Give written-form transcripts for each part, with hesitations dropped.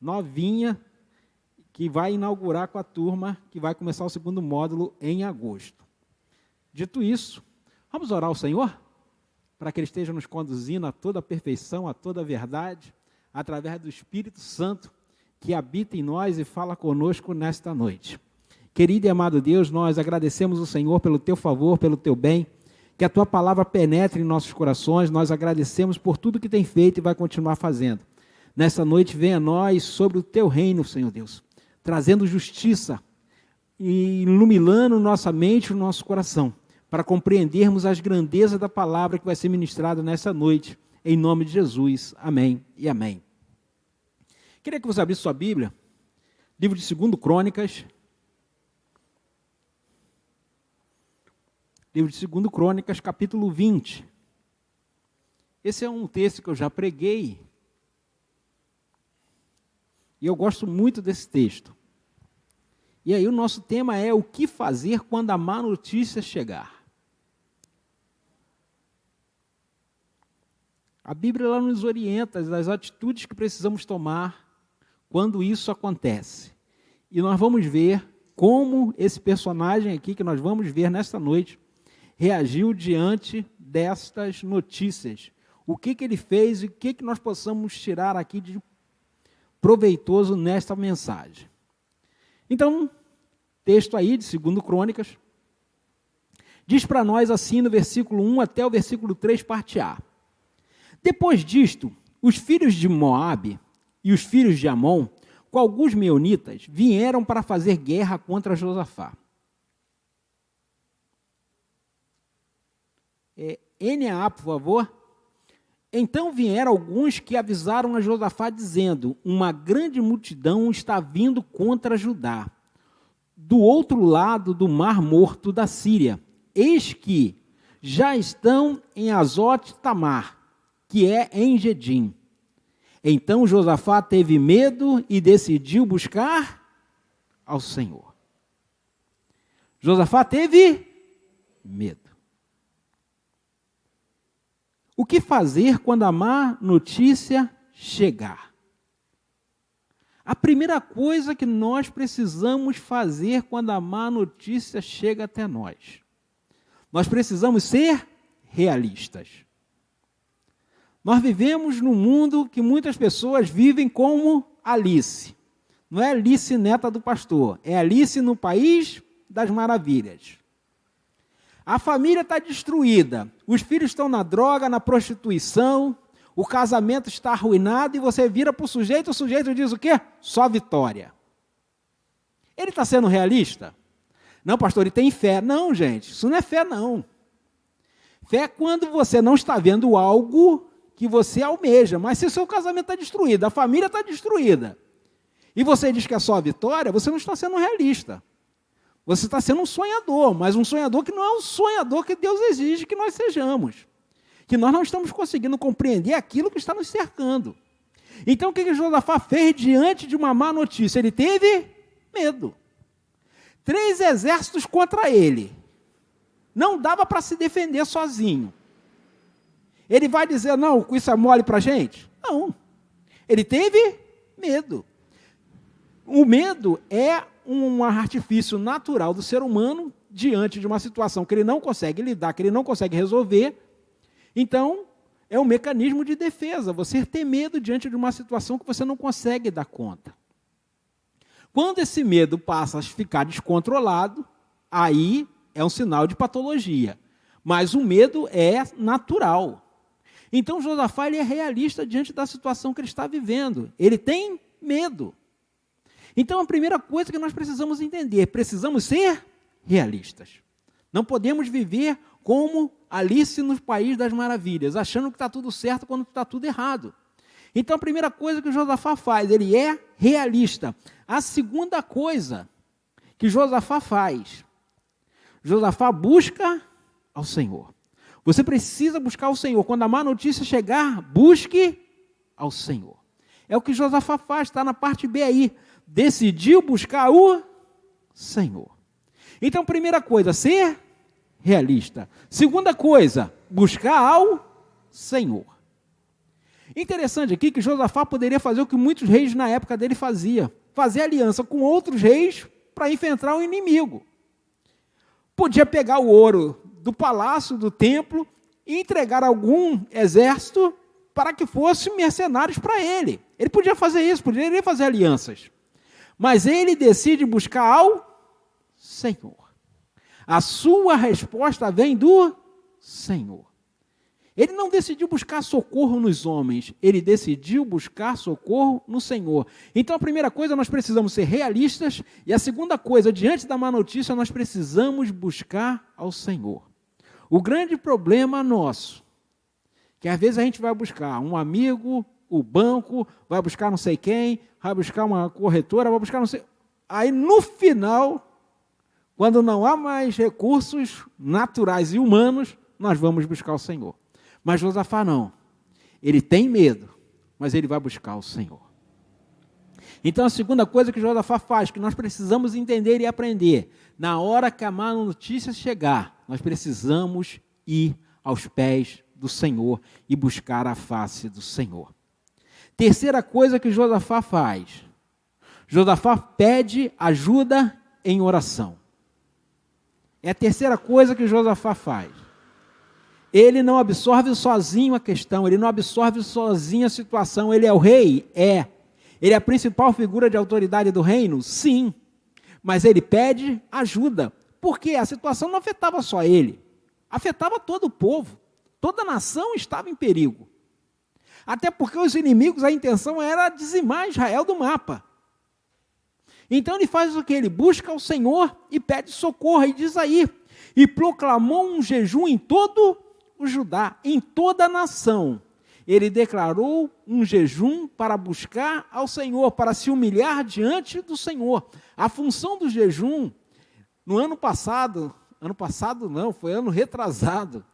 novinha, que vai inaugurar com a turma, que vai começar o segundo módulo em agosto. Dito isso, vamos orar ao Senhor, para que Ele esteja nos conduzindo a toda a perfeição, a toda a verdade, através do Espírito Santo, que habita em nós e fala conosco nesta noite. Querido e amado Deus, nós agradecemos o Senhor pelo Teu favor, pelo Teu bem, que a Tua palavra penetre em nossos corações, nós agradecemos por tudo que tem feito e vai continuar fazendo. Nessa noite, venha a nós sobre o Teu reino, Senhor Deus, trazendo justiça e iluminando nossa mente e o nosso coração, para compreendermos as grandezas da palavra que vai ser ministrada nessa noite, em nome de Jesus. Amém e amém. Queria que você abrisse sua Bíblia, livro de 2 Crônicas, livro de 2 Crônicas, capítulo 20. Esse é um texto que eu já preguei, e eu gosto muito desse texto. E aí o nosso tema é o que fazer quando a má notícia chegar. A Bíblia ela nos orienta das atitudes que precisamos tomar quando isso acontece. E nós vamos ver como esse personagem aqui, que nós vamos ver nesta noite, reagiu diante destas notícias. O que ele fez e o que nós possamos tirar aqui de proveitoso nesta mensagem. Então, texto aí de 2 Crônicas, diz para nós assim no versículo 1 até o versículo 3, parte A. Depois disto, os filhos de Moabe e os filhos de Amon, com alguns meunitas, vieram para fazer guerra contra Josafá. NA, por favor. Então vieram alguns que avisaram a Josafá, dizendo: uma grande multidão está vindo contra Judá, do outro lado do Mar Morto da Síria. Eis que já estão em Azote Tamar, que é em Gedim. Então Josafá teve medo e decidiu buscar ao Senhor. Josafá teve medo. O que fazer quando a má notícia chegar? A primeira coisa que nós precisamos fazer quando a má notícia chega até nós, nós precisamos ser realistas. Nós vivemos num mundo que muitas pessoas vivem como Alice. Não é Alice neta do pastor, é Alice no País das Maravilhas. A família está destruída, os filhos estão na droga, na prostituição, o casamento está arruinado e você vira para o sujeito diz o quê? Só vitória. Ele está sendo realista? Não, pastor, ele tem fé. Não, gente, isso não é fé, não. Fé é quando você não está vendo algo que você almeja, mas se o seu casamento está destruído, a família está destruída, e você diz que é só vitória, você não está sendo realista. Você está sendo um sonhador, mas um sonhador que não é um sonhador que Deus exige que nós sejamos. Que nós não estamos conseguindo compreender aquilo que está nos cercando. Então, o que Josafá fez diante de uma má notícia? Ele teve medo. 3 exércitos contra ele. Não dava para se defender sozinho. Ele vai dizer, não, isso é mole para a gente? Não. Ele teve medo. O medo é um artifício natural do ser humano diante de uma situação que ele não consegue lidar, que ele não consegue resolver. Então, é um mecanismo de defesa, você ter medo diante de uma situação que você não consegue dar conta. Quando esse medo passa a ficar descontrolado, aí é um sinal de patologia. Mas o medo é natural. Então, Josafá ele é realista diante da situação que ele está vivendo. Ele tem medo. Então, a primeira coisa que nós precisamos entender, precisamos ser realistas. Não podemos viver como Alice no País das Maravilhas, achando que está tudo certo quando está tudo errado. Então, a primeira coisa que o Josafá faz, ele é realista. A segunda coisa que Josafá faz, Josafá busca ao Senhor. Você precisa buscar o Senhor. Quando a má notícia chegar, busque ao Senhor. É o que Josafá faz, está na parte B aí. Decidiu buscar o Senhor. Então, primeira coisa, ser realista. Segunda coisa, buscar ao Senhor. Interessante aqui que Josafá poderia fazer o que muitos reis na época dele faziam, fazer aliança com outros reis para enfrentar o inimigo. Podia pegar o ouro do palácio, do templo, e entregar algum exército para que fossem mercenários para ele. Ele podia fazer isso, poderia fazer alianças. Mas ele decide buscar ao Senhor. A sua resposta vem do Senhor. Ele não decidiu buscar socorro nos homens, ele decidiu buscar socorro no Senhor. Então, a primeira coisa, nós precisamos ser realistas, e a segunda coisa, diante da má notícia, nós precisamos buscar ao Senhor. O grande problema nosso, que às vezes a gente vai buscar um amigo, o banco, vai buscar não sei quem, vai buscar uma corretora, vai buscar não sei... Aí, no final, quando não há mais recursos naturais e humanos, nós vamos buscar o Senhor. Mas Josafá não. Ele tem medo, mas ele vai buscar o Senhor. Então, a segunda coisa que Josafá faz, que nós precisamos entender e aprender, na hora que a má notícia chegar, nós precisamos ir aos pés do Senhor e buscar a face do Senhor. Terceira coisa que Josafá faz, Josafá pede ajuda em oração. É a terceira coisa que Josafá faz. Ele não absorve sozinho a questão, ele não absorve sozinho a situação. Ele é o rei? É. Ele é a principal figura de autoridade do reino? Sim. Mas ele pede ajuda, porque a situação não afetava só ele, afetava todo o povo, toda a nação estava em perigo. Até porque os inimigos, a intenção era dizimar Israel do mapa. Então ele faz o que? Ele busca o Senhor e pede socorro, e diz aí, e proclamou um jejum em todo o Judá, em toda a nação. Ele declarou um jejum para buscar ao Senhor, para se humilhar diante do Senhor. A função do jejum, no ano passado não, foi ano retrasado,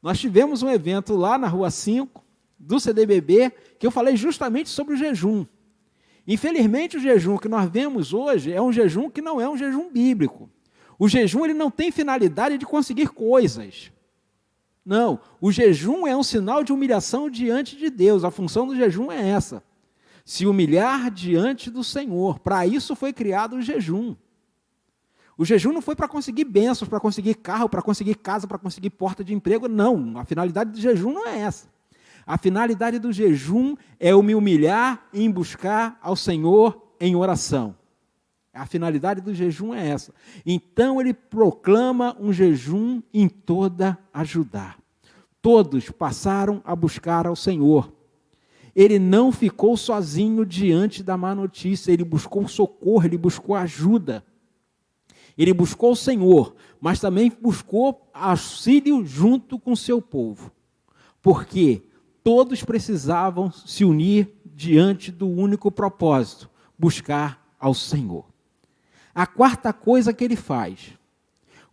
nós tivemos um evento lá na Rua 5, do CDBB, que eu falei justamente sobre o jejum. Infelizmente, o jejum que nós vemos hoje é um jejum que não é um jejum bíblico. O jejum ele não tem finalidade de conseguir coisas. Não, o jejum é um sinal de humilhação diante de Deus. A função do jejum é essa, se humilhar diante do Senhor. Para isso foi criado o jejum. O jejum não foi para conseguir bênçãos, para conseguir carro, para conseguir casa, para conseguir porta de emprego, não. A finalidade do jejum não é essa. A finalidade do jejum é eu me humilhar em buscar ao Senhor em oração. A finalidade do jejum é essa. Então ele proclama um jejum em toda a Judá. Todos passaram a buscar ao Senhor. Ele não ficou sozinho diante da má notícia, ele buscou socorro, ele buscou ajuda. Ele buscou o Senhor, mas também buscou auxílio junto com o seu povo. Porque todos precisavam se unir diante do único propósito, buscar ao Senhor. A quarta coisa que ele faz,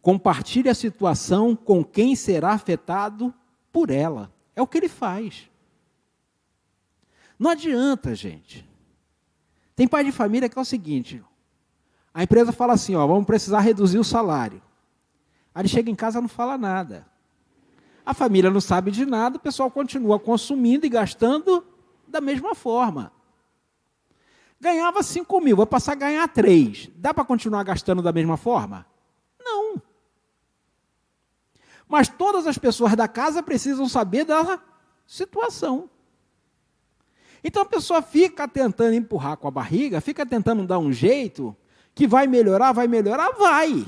compartilha a situação com quem será afetado por ela. É o que ele faz. Não adianta, gente. Tem pai de família que é o seguinte, a empresa fala assim, vamos precisar reduzir o salário. Aí ele chega em casa e não fala nada. A família não sabe de nada, o pessoal continua consumindo e gastando da mesma forma. Ganhava 5 mil, vai passar a ganhar 3. Dá para continuar gastando da mesma forma? Não. Mas todas as pessoas da casa precisam saber da situação. Então a pessoa fica tentando empurrar com a barriga, fica tentando dar um jeito, que vai melhorar, vai.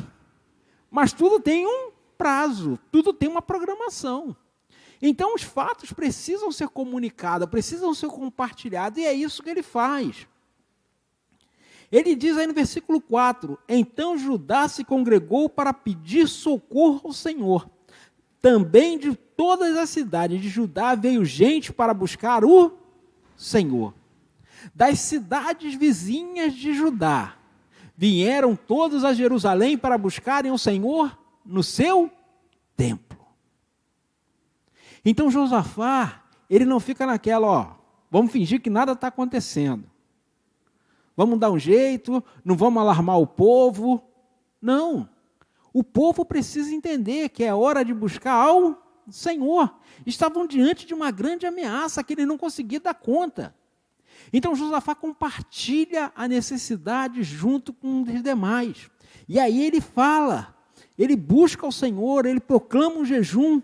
Mas tudo tem um prazo, tudo tem uma programação. Então os fatos precisam ser comunicados, precisam ser compartilhados, e é isso que ele faz. Ele diz aí no versículo 4, então Judá se congregou para pedir socorro ao Senhor. Também de todas as cidades de Judá veio gente para buscar o Senhor. Das cidades vizinhas de Judá, vieram todos a Jerusalém para buscarem o Senhor no seu templo. Então Josafá, ele não fica naquela, vamos fingir que nada está acontecendo. Vamos dar um jeito, não vamos alarmar o povo. Não. O povo precisa entender que é hora de buscar ao Senhor, estavam diante de uma grande ameaça que ele não conseguia dar conta. Então Josafá compartilha a necessidade junto com os demais. E aí ele fala, ele busca o Senhor, ele proclama um jejum.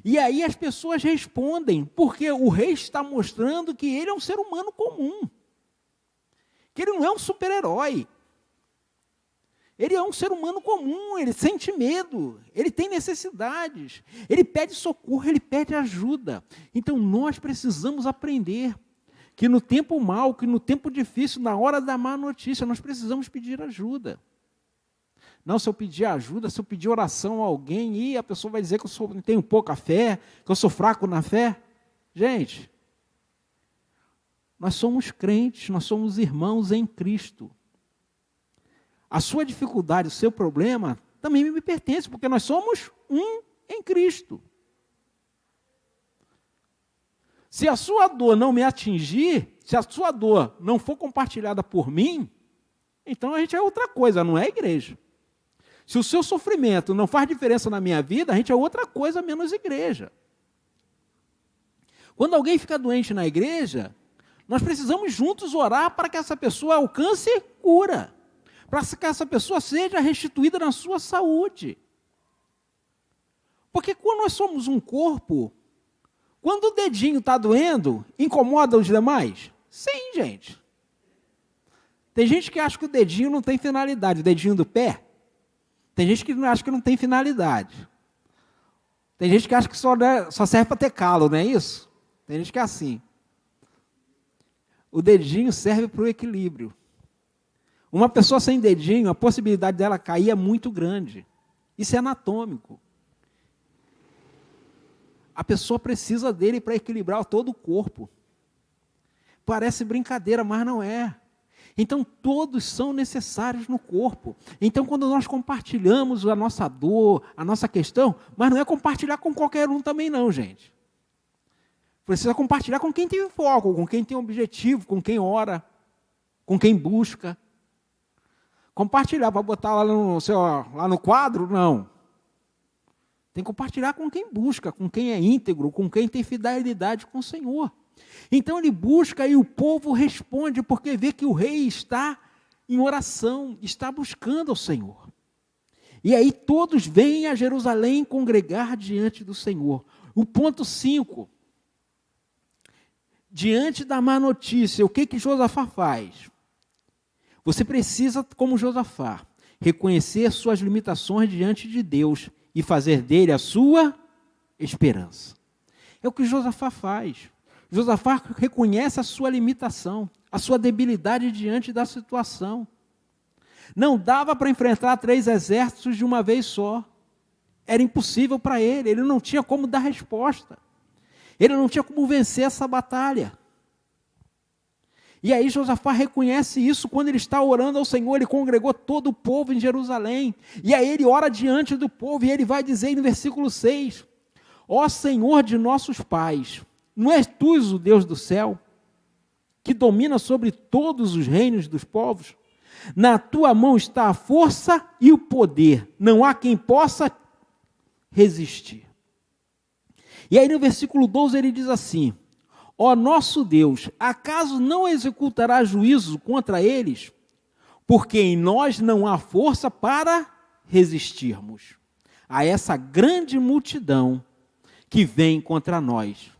E aí as pessoas respondem, porque o rei está mostrando que ele é um ser humano comum. Que ele não é um super-herói. Ele é um ser humano comum, ele sente medo, ele tem necessidades, ele pede socorro, ele pede ajuda. Então nós precisamos aprender que no tempo mau, que no tempo difícil, na hora da má notícia, nós precisamos pedir ajuda. Não, se eu pedir ajuda, se eu pedir oração a alguém, e a pessoa vai dizer que eu tenho pouca fé, que eu sou fraco na fé. Gente, nós somos crentes, nós somos irmãos em Cristo. A sua dificuldade, o seu problema, também me pertence, porque nós somos um em Cristo. Se a sua dor não me atingir, se a sua dor não for compartilhada por mim, então a gente é outra coisa, não é igreja. Se o seu sofrimento não faz diferença na minha vida, a gente é outra coisa menos igreja. Quando alguém fica doente na igreja, nós precisamos juntos orar para que essa pessoa alcance cura, para que essa pessoa seja restituída na sua saúde. Porque quando nós somos um corpo, quando o dedinho está doendo, incomoda os demais? Sim, gente. Tem gente que acha que o dedinho não tem finalidade, o dedinho do pé. Tem gente que acha que não tem finalidade. Tem gente que acha que só serve para ter calo, não é isso? Tem gente que é assim. O dedinho serve para o equilíbrio. Uma pessoa sem dedinho, a possibilidade dela cair é muito grande. Isso é anatômico. A pessoa precisa dele para equilibrar todo o corpo. Parece brincadeira, mas não é. Então, todos são necessários no corpo. Então, quando nós compartilhamos a nossa dor, a nossa questão, mas não é compartilhar com qualquer um também não, gente. Precisa compartilhar com quem tem foco, com quem tem objetivo, com quem ora, com quem busca. Compartilhar para botar lá no quadro, não. Tem que compartilhar com quem busca, com quem é íntegro, com quem tem fidelidade com o Senhor. Então ele busca e o povo responde, porque vê que o rei está em oração, está buscando ao Senhor. E aí todos vêm a Jerusalém congregar diante do Senhor. O ponto 5. Diante da má notícia, o que Josafá faz? Você precisa, como Josafá, reconhecer suas limitações diante de Deus e fazer dele a sua esperança. É o que Josafá faz. Josafá reconhece a sua limitação, a sua debilidade diante da situação. Não dava para enfrentar 3 exércitos de uma vez só. Era impossível para ele não tinha como dar resposta. Ele não tinha como vencer essa batalha. E aí Josafá reconhece isso quando ele está orando ao Senhor, ele congregou todo o povo em Jerusalém. E aí ele ora diante do povo e ele vai dizer no versículo 6, ó Senhor de nossos pais, não és tu o Deus do céu, que domina sobre todos os reinos dos povos? Na tua mão está a força e o poder, não há quem possa resistir. E aí no versículo 12 ele diz assim, ó nosso Deus, acaso não executará juízo contra eles? Porque em nós não há força para resistirmos a essa grande multidão que vem contra nós.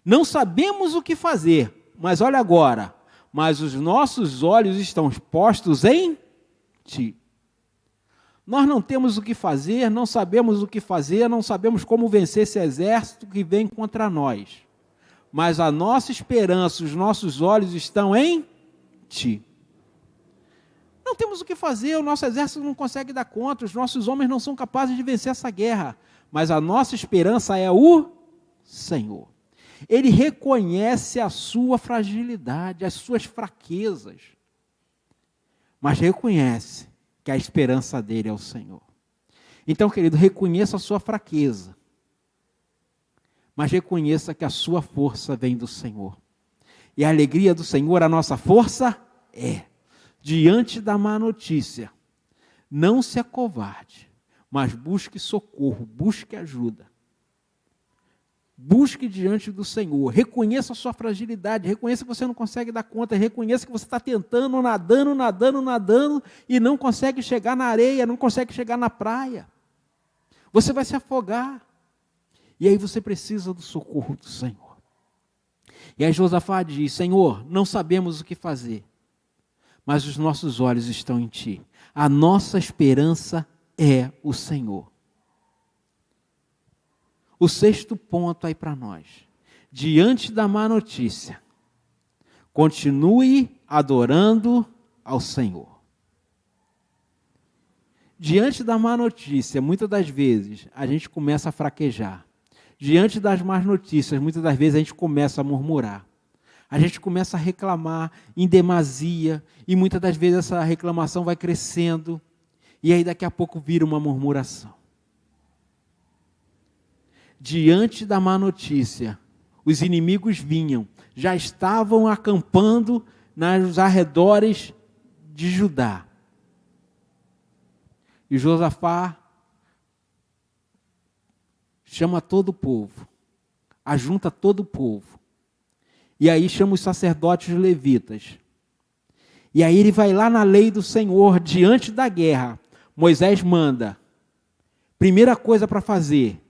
Não sabemos o que fazer, mas olha agora, mas os nossos olhos estão postos em ti. Nós não temos o que fazer, não sabemos o que fazer, não sabemos como vencer esse exército que vem contra nós. Mas a nossa esperança, os nossos olhos estão em ti. Não temos o que fazer, o nosso exército não consegue dar conta, os nossos homens não são capazes de vencer essa guerra. Mas a nossa esperança é o Senhor. Ele reconhece a sua fragilidade, as suas fraquezas, mas reconhece que a esperança dele é o Senhor. Então, querido, reconheça a sua fraqueza, mas reconheça que a sua força vem do Senhor. E a alegria do Senhor, a nossa força é, diante da má notícia, não se acovarde, mas busque socorro, busque ajuda. Busque diante do Senhor, reconheça a sua fragilidade, reconheça que você não consegue dar conta, reconheça que você está tentando, nadando, e não consegue chegar na areia, não consegue chegar na praia. Você vai se afogar. E aí você precisa do socorro do Senhor. E aí Josafá diz: Senhor, não sabemos o que fazer, mas os nossos olhos estão em Ti. A nossa esperança é o Senhor. O sexto ponto aí para nós: diante da má notícia, continue adorando ao Senhor. Diante da má notícia, muitas das vezes, a gente começa a fraquejar. Diante das más notícias, muitas das vezes a gente começa a murmurar. A gente começa a reclamar em demasia, e muitas das vezes essa reclamação vai crescendo, e aí daqui a pouco vira uma murmuração. Diante da má notícia, os inimigos vinham, já estavam acampando nos arredores de Judá. E Josafá chama todo o povo, ajunta todo o povo, e aí chama os sacerdotes e os levitas. E aí ele vai lá na lei do Senhor, diante da guerra. Moisés manda, primeira coisa para fazer: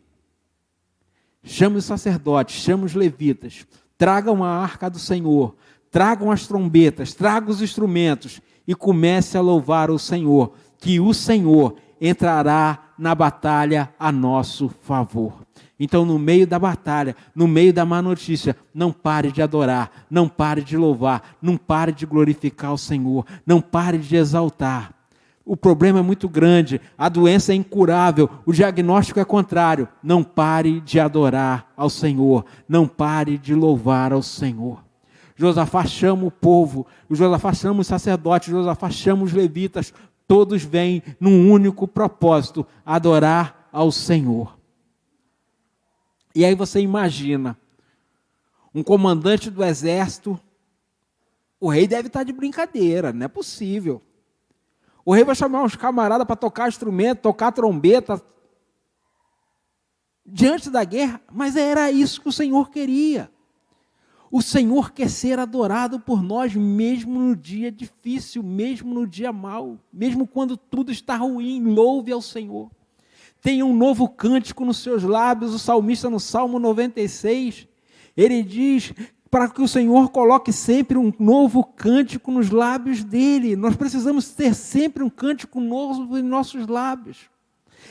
chame os sacerdotes, chame os levitas, tragam a arca do Senhor, tragam as trombetas, tragam os instrumentos e comece a louvar o Senhor, que o Senhor entrará na batalha a nosso favor. Então, no meio da batalha, no meio da má notícia, não pare de adorar, não pare de louvar, não pare de glorificar o Senhor, não pare de exaltar. O problema é muito grande, a doença é incurável, o diagnóstico é contrário. Não pare de adorar ao Senhor, não pare de louvar ao Senhor. Josafá chama o povo, Josafá chama os sacerdotes, Josafá chama os levitas, todos vêm num único propósito: adorar ao Senhor. E aí você imagina, um comandante do exército, o rei deve estar de brincadeira, não é possível. O rei vai chamar uns camaradas para tocar instrumento, tocar trombeta, diante da guerra, mas era isso que o Senhor queria. O Senhor quer ser adorado por nós, mesmo no dia difícil, mesmo no dia mau, mesmo quando tudo está ruim. Louve ao Senhor. Tenha um novo cântico nos seus lábios. O salmista, no Salmo 96, ele diz para que o Senhor coloque sempre um novo cântico nos lábios dele. Nós precisamos ter sempre um cântico novo em nossos lábios.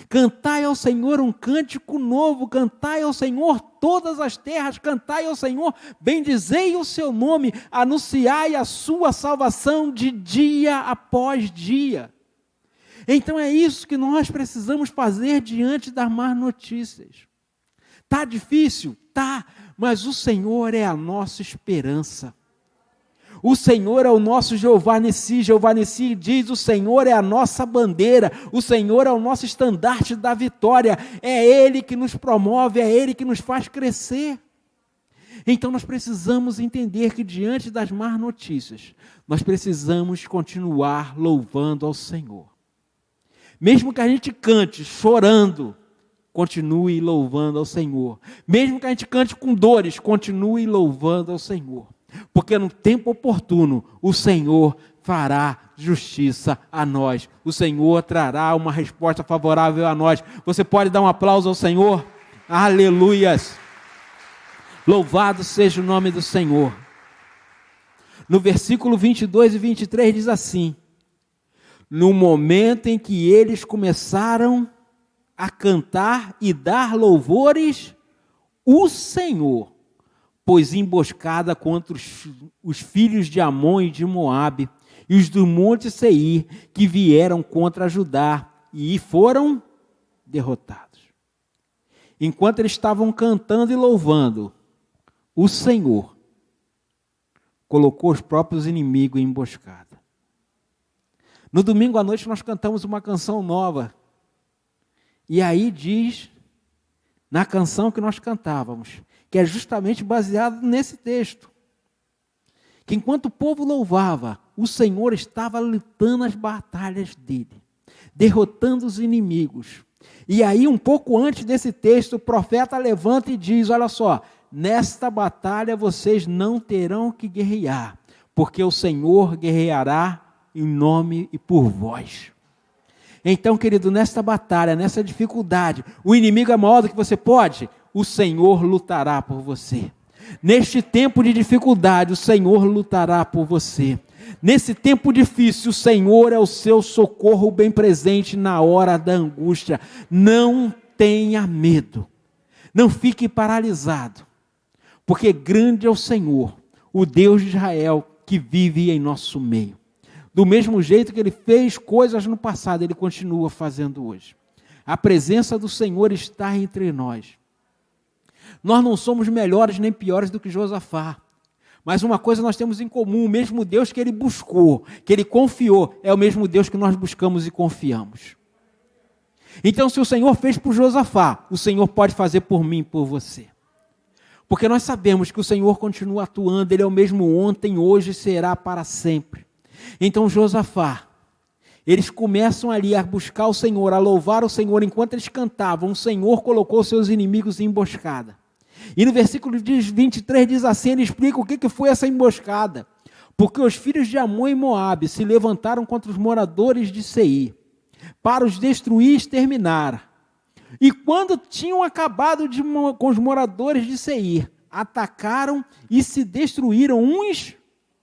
Cantai ao Senhor um cântico novo, cantai ao Senhor todas as terras, cantai ao Senhor, bendizei o seu nome, anunciai a sua salvação de dia após dia. Então é isso que nós precisamos fazer diante das más notícias. Está difícil? Tá, mas o Senhor é a nossa esperança. O Senhor é o nosso Jeová Nissi. Jeová Nissi diz: o Senhor é a nossa bandeira, o Senhor é o nosso estandarte da vitória, é Ele que nos promove, é Ele que nos faz crescer. Então nós precisamos entender que diante das más notícias, nós precisamos continuar louvando ao Senhor. Mesmo que a gente cante chorando, continue louvando ao Senhor. Mesmo que a gente cante com dores, continue louvando ao Senhor. Porque no tempo oportuno, o Senhor fará justiça a nós. O Senhor trará uma resposta favorável a nós. Você pode dar um aplauso ao Senhor? Aleluias! Louvado seja o nome do Senhor. No versículo 22 e 23 diz assim: no momento em que eles começaram a cantar e dar louvores, o Senhor pôs emboscada contra os filhos de Amon e de Moabe, e os do monte Seir, que vieram contra Judá, e foram derrotados. Enquanto eles estavam cantando e louvando, o Senhor colocou os próprios inimigos em emboscada. No domingo à noite nós cantamos uma canção nova, e aí diz, na canção que nós cantávamos, que é justamente baseado nesse texto, que enquanto o povo louvava, o Senhor estava lutando as batalhas dele, derrotando os inimigos. E aí, um pouco antes desse texto, o profeta levanta e diz, olha só, nesta batalha vocês não terão que guerrear, porque o Senhor guerreará em nome e por vós. Então, querido, nesta batalha, nessa dificuldade, o inimigo é maior do que você pode, o Senhor lutará por você. Neste tempo de dificuldade, o Senhor lutará por você. Nesse tempo difícil, o Senhor é o seu socorro bem presente na hora da angústia. Não tenha medo, não fique paralisado, porque grande é o Senhor, o Deus de Israel, que vive em nosso meio. Do mesmo jeito que Ele fez coisas no passado, Ele continua fazendo hoje. A presença do Senhor está entre nós. Nós não somos melhores nem piores do que Josafá. Mas uma coisa nós temos em comum, o mesmo Deus que ele buscou, que ele confiou, é o mesmo Deus que nós buscamos e confiamos. Então, se o Senhor fez por Josafá, o Senhor pode fazer por mim e por você. Porque nós sabemos que o Senhor continua atuando, Ele é o mesmo ontem, hoje e será para sempre. Então, Josafá, eles começam ali a buscar o Senhor, a louvar o Senhor, enquanto eles cantavam, o Senhor colocou seus inimigos em emboscada. E no versículo 23 diz assim, ele explica o que foi essa emboscada. Porque os filhos de Amon e Moabe se levantaram contra os moradores de Seir, para os destruir e exterminar. E quando tinham acabado com os moradores de Seir, atacaram e se destruíram uns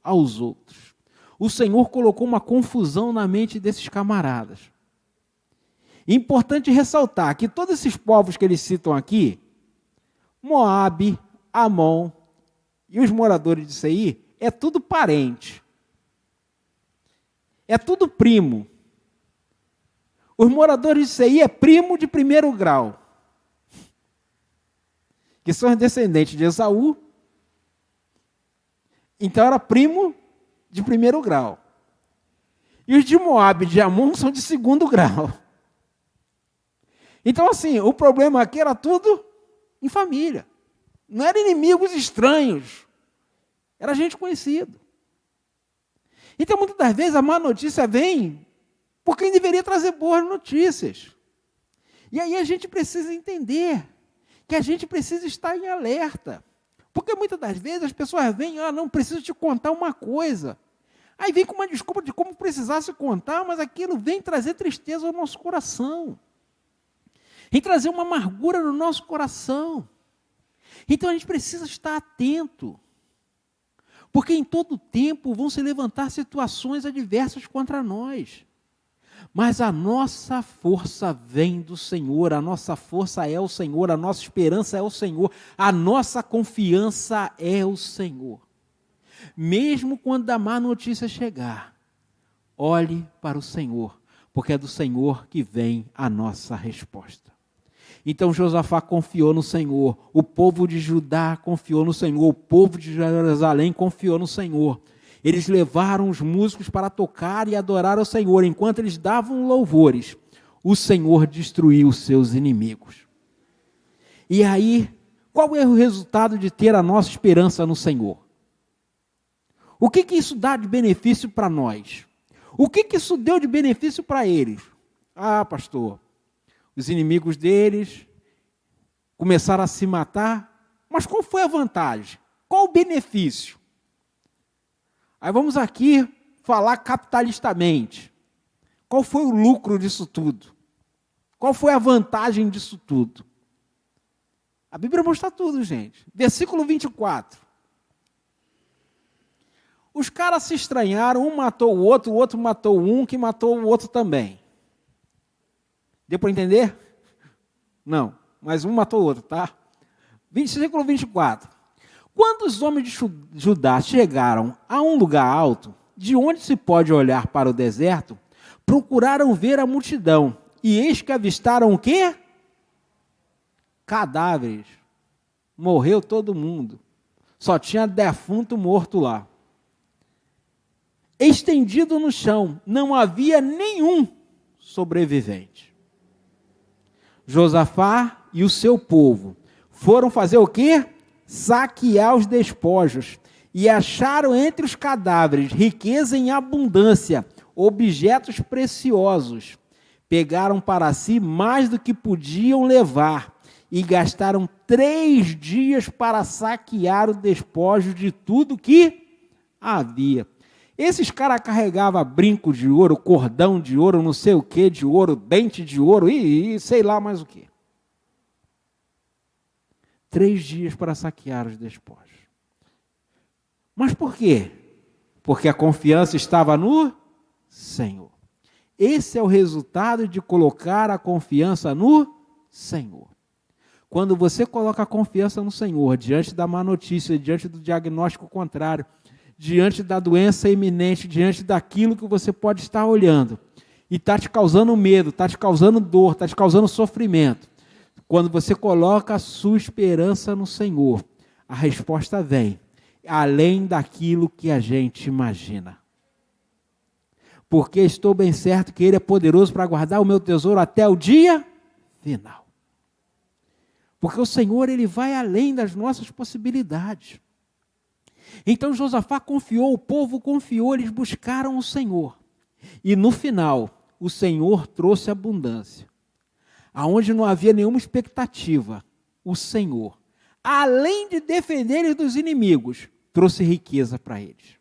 aos outros. O Senhor colocou uma confusão na mente desses camaradas. Importante ressaltar que todos esses povos que eles citam aqui, Moabe, Amon e os moradores de Seir, é tudo parente. É tudo primo. Os moradores de Seir é primo de primeiro grau, que são os descendentes de Esaú. Então era primo de primeiro grau. E os de Moabe e de Amon são de segundo grau. Então assim, o problema aqui era tudo em família. Não eram inimigos estranhos. Era gente conhecida. Então, muitas das vezes, a má notícia vem por quem deveria trazer boas notícias. E aí a gente precisa entender que a gente precisa estar em alerta. Porque muitas das vezes as pessoas vêm, não, preciso te contar uma coisa. Aí vem com uma desculpa de como precisasse contar, mas aquilo vem trazer tristeza ao nosso coração. Em trazer uma amargura no nosso coração. Então a gente precisa estar atento. Porque em todo tempo vão se levantar situações adversas contra nós. Mas a nossa força vem do Senhor, a nossa força é o Senhor, a nossa esperança é o Senhor, a nossa confiança é o Senhor. Mesmo quando a má notícia chegar, olhe para o Senhor, porque é do Senhor que vem a nossa resposta. Então Josafá confiou no Senhor, o povo de Judá confiou no Senhor, o povo de Jerusalém confiou no Senhor. Eles levaram os músicos para tocar e adorar ao Senhor. Enquanto eles davam louvores, o Senhor destruiu os seus inimigos. E aí, qual é o resultado de ter a nossa esperança no Senhor? O que isso dá de benefício para nós? O que isso deu de benefício para eles? Pastor, os inimigos deles começaram a se matar, mas qual foi a vantagem? Qual o benefício? Aí vamos aqui falar capitalistamente. Qual foi o lucro disso tudo? Qual foi a vantagem disso tudo? A Bíblia mostra tudo, gente. Versículo 24. Os caras se estranharam, um matou o outro matou um, que matou o outro também. Deu para entender? Não, mas um matou o outro, tá? Versículo 24. Quando os homens de Judá chegaram a um lugar alto, de onde se pode olhar para o deserto, procuraram ver a multidão, e eis que avistaram o quê? Cadáveres. Morreu todo mundo. Só tinha defunto morto lá. Estendido no chão, não havia nenhum sobrevivente. Josafá e o seu povo foram fazer o quê? Saquear os despojos, e acharam entre os cadáveres riqueza em abundância, objetos preciosos, Pegaram para si mais do que podiam levar e gastaram 3 dias para saquear o despojo de tudo que havia. Esses caras carregavam brinco de ouro, cordão de ouro, não sei o que de ouro, dente de ouro e sei lá mais o que. 3 dias para saquear os despojos. Mas por quê? Porque a confiança estava no Senhor. Esse é o resultado de colocar a confiança no Senhor. Quando você coloca a confiança no Senhor, diante da má notícia, diante do diagnóstico contrário, diante da doença iminente, diante daquilo que você pode estar olhando, e está te causando medo, está te causando dor, está te causando sofrimento, quando você coloca a sua esperança no Senhor, a resposta vem, além daquilo que a gente imagina. Porque estou bem certo que Ele é poderoso para guardar o meu tesouro até o dia final. Porque o Senhor, Ele vai além das nossas possibilidades. Então Josafá confiou, o povo confiou, eles buscaram o Senhor. E no final, o Senhor trouxe abundância. Aonde não havia nenhuma expectativa, o Senhor, além de defender eles dos inimigos, trouxe riqueza para eles.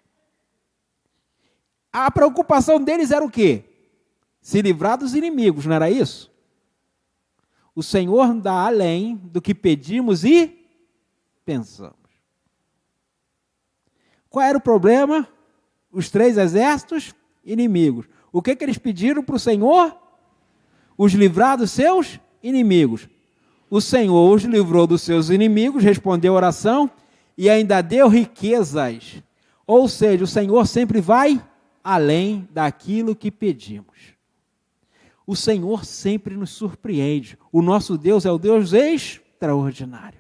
A preocupação deles era o quê? Se livrar dos inimigos, não era isso? O Senhor dá além do que pedimos e pensamos. Qual era o problema? Os 3 exércitos inimigos. O que eles pediram para o Senhor? Os livrar dos seus inimigos. O Senhor os livrou dos seus inimigos, respondeu a oração e ainda deu riquezas. Ou seja, o Senhor sempre vai além daquilo que pedimos. O Senhor sempre nos surpreende. O nosso Deus é o Deus extraordinário.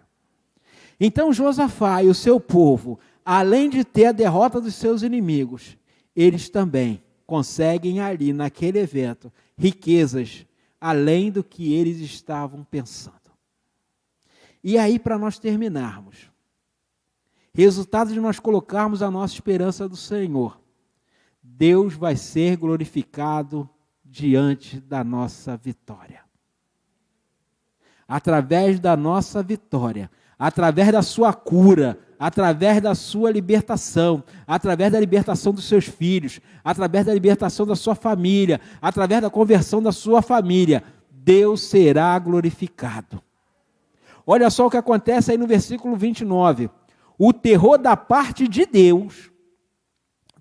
Então Josafá e o seu povo, além de ter a derrota dos seus inimigos, eles também conseguem ali naquele evento riquezas além do que eles estavam pensando. E aí, para nós terminarmos, resultado de nós colocarmos a nossa esperança do Senhor, Deus vai ser glorificado diante da nossa vitória. Através da nossa vitória, através da sua cura, através da sua libertação, através da libertação dos seus filhos, através da libertação da sua família, através da conversão da sua família, Deus será glorificado. Olha só o que acontece aí no versículo 29. O terror da parte de Deus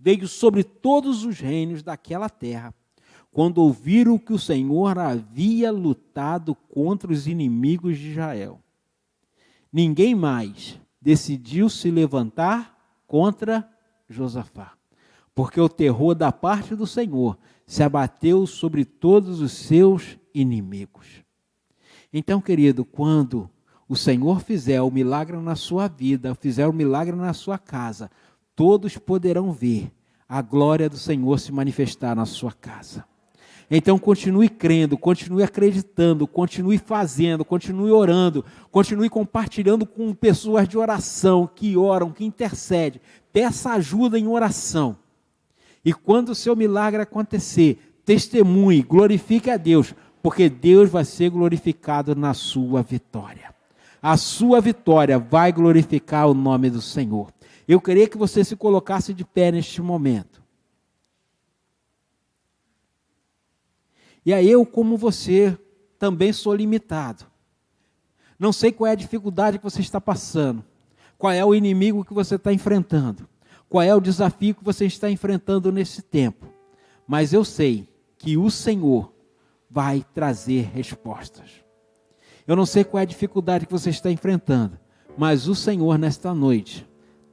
veio sobre todos os reinos daquela terra, quando ouviram que o Senhor havia lutado contra os inimigos de Israel. Ninguém mais decidiu se levantar contra Josafá, porque o terror da parte do Senhor se abateu sobre todos os seus inimigos. Então, querido, quando o Senhor fizer o milagre na sua vida, fizer o milagre na sua casa, todos poderão ver a glória do Senhor se manifestar na sua casa. Então continue crendo, continue acreditando, continue fazendo, continue orando, continue compartilhando com pessoas de oração, que oram, que intercedem. Peça ajuda em oração. E quando o seu milagre acontecer, testemunhe, glorifique a Deus, porque Deus vai ser glorificado na sua vitória. A sua vitória vai glorificar o nome do Senhor. Eu queria que você se colocasse de pé neste momento. E aí eu, como você, também sou limitado. Não sei qual é a dificuldade que você está passando. Qual é o inimigo que você está enfrentando. Qual é o desafio que você está enfrentando nesse tempo. Mas eu sei que o Senhor vai trazer respostas. Eu não sei qual é a dificuldade que você está enfrentando, mas o Senhor, nesta noite,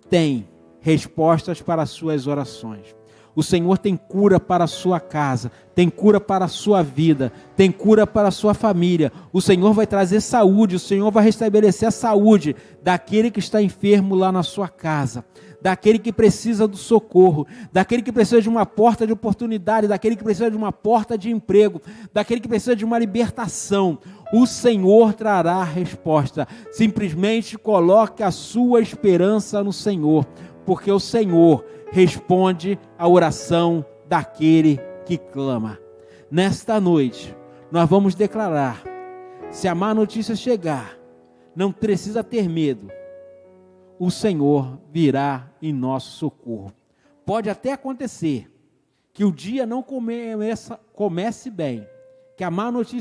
tem respostas para as suas orações. O Senhor tem cura para a sua casa, tem cura para a sua vida, tem cura para a sua família. O Senhor vai trazer saúde, o Senhor vai restabelecer a saúde daquele que está enfermo lá na sua casa, daquele que precisa do socorro, daquele que precisa de uma porta de oportunidade, daquele que precisa de uma porta de emprego, daquele que precisa de uma libertação. O Senhor trará a resposta. Simplesmente coloque a sua esperança no Senhor, porque o Senhor responde à oração daquele que clama. Nesta noite, nós vamos declarar: se a má notícia chegar, não precisa ter medo, o Senhor virá em nosso socorro. Pode até acontecer que o dia não comece bem, que a má notícia